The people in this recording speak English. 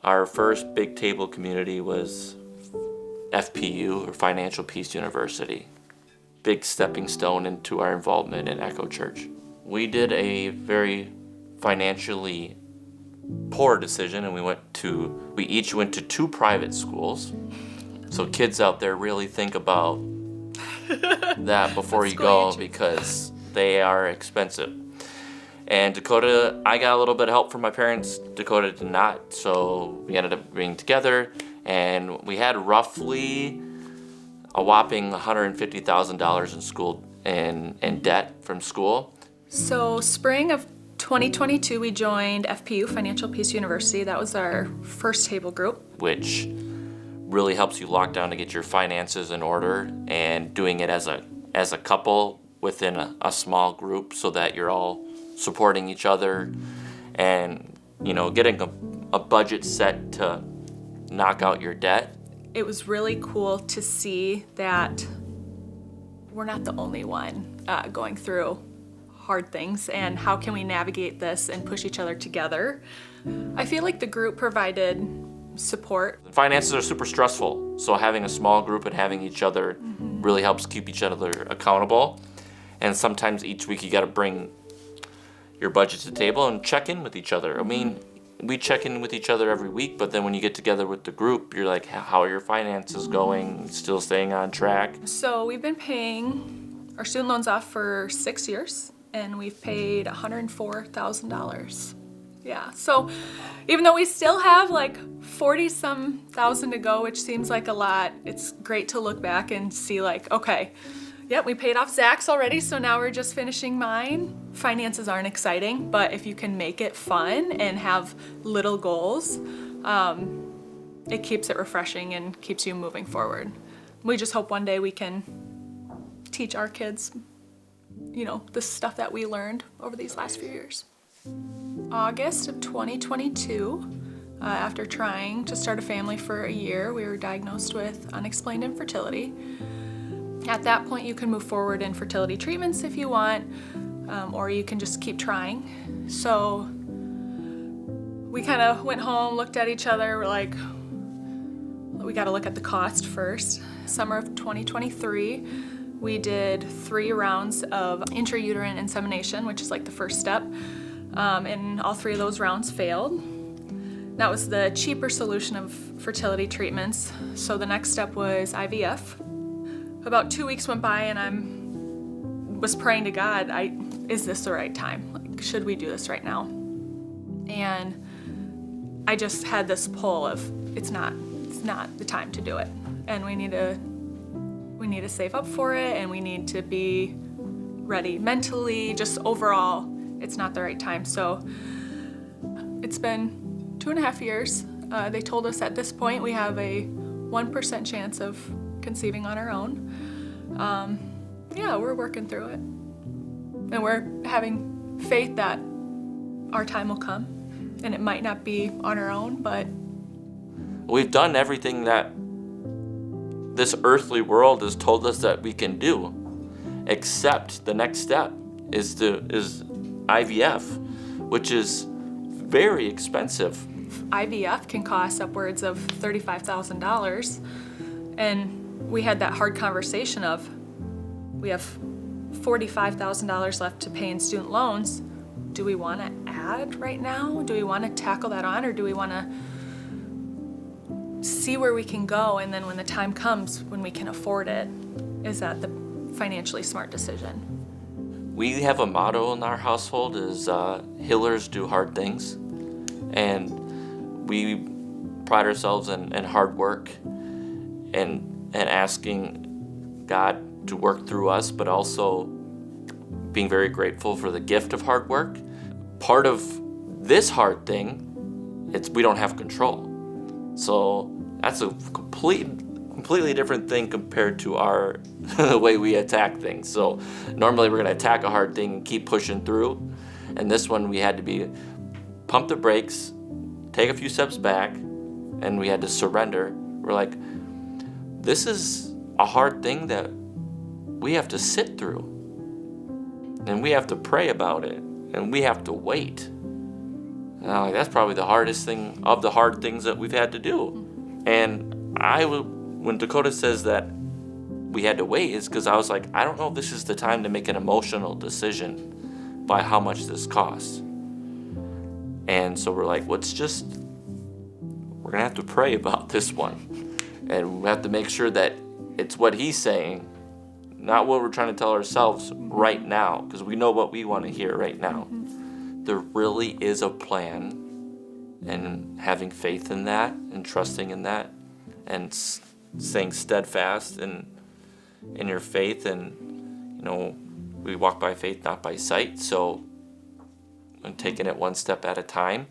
Our first big table community was FPU, or Financial Peace University. Big stepping stone into our involvement in Echo Church. We did a very financially poor decision, and we each went to 2 private schools. So kids out there, really think about that before you go, because they are expensive. And Dakota, I got a little bit of help from my parents. Dakota did not, so we ended up being together, and we had roughly a whopping $150,000 in school in debt from school. So spring of 2022, we joined FPU, Financial Peace University. That was our first table group. Which really helps you lock down to get your finances in order, and doing it as a couple within a small group, so that you're all supporting each other, and getting a budget set to knock out your debt. It was really cool to see that we're not the only one going through hard things, and how can we navigate this and push each other together. I feel like the group provided support. Finances are super stressful, so having a small group and having each other really helps keep each other accountable. And sometimes each week you got to bring your budget to the table and check in with each other. I mean, we check in with each other every week, but then when you get together with the group, you're like, how are your finances going? Still staying on track? So we've been paying our student loans off for 6 years, and we've paid $104,000. Yeah, so even though we still have like 40-some thousand to go, which seems like a lot, it's great to look back and see like, okay, yep, we paid off Zach's already, so now we're just finishing mine. Finances aren't exciting, but if you can make it fun and have little goals, it keeps it refreshing and keeps you moving forward. We just hope one day we can teach our kids, the stuff that we learned over these last few years. August of 2022, after trying to start a family for a year, we were diagnosed with unexplained infertility. At that point, you can move forward in fertility treatments if you want, or you can just keep trying. So we kind of went home, looked at each other, we're like, we got to look at the cost first. Summer of 2023, we did 3 rounds of intrauterine insemination, which is like the first step, and all 3 of those rounds failed. That was the cheaper solution of fertility treatments, so the next step was IVF. About 2 weeks went by, and I was praying to God, is this the right time? Like, should we do this right now? And I just had this pull of, it's not the time to do it. And we need to save up for it, and we need to be ready mentally, just overall, it's not the right time. So it's been 2.5 years. They told us at this point we have a 1% chance of conceiving on our own. We're working through it. And we're having faith that our time will come, and it might not be on our own, but we've done everything that this earthly world has told us that we can do, except the next step is IVF, which is very expensive. IVF can cost upwards of $35,000, and we had that hard conversation of, we have $45,000 left to pay in student loans. Do we want to add right now? Do we want to tackle that on, or do we want to see where we can go, and then when the time comes, when we can afford it, is that the financially smart decision? We have a motto in our household is healers do hard things, and we pride ourselves in hard work and asking God to work through us, but also being very grateful for the gift of hard work. Part of this hard thing, we don't have control. So that's a completely different thing compared to our the way we attack things. So normally we're going to attack a hard thing and keep pushing through. And this one we had to pump the brakes, take a few steps back, and we had to surrender. We're like, this is a hard thing that we have to sit through. And we have to pray about it. And we have to wait. And I'm like, that's probably the hardest thing of the hard things that we've had to do. And when Dakota says that we had to wait, is because I was like, I don't know if this is the time to make an emotional decision by how much this costs. And so we're like, we're gonna have to pray about this one. And we have to make sure that it's what he's saying, not what we're trying to tell ourselves right now, because we know what we want to hear right now. There really is a plan, and having faith in that and trusting in that and staying steadfast in your faith. And we walk by faith, not by sight. So I'm taking it one step at a time.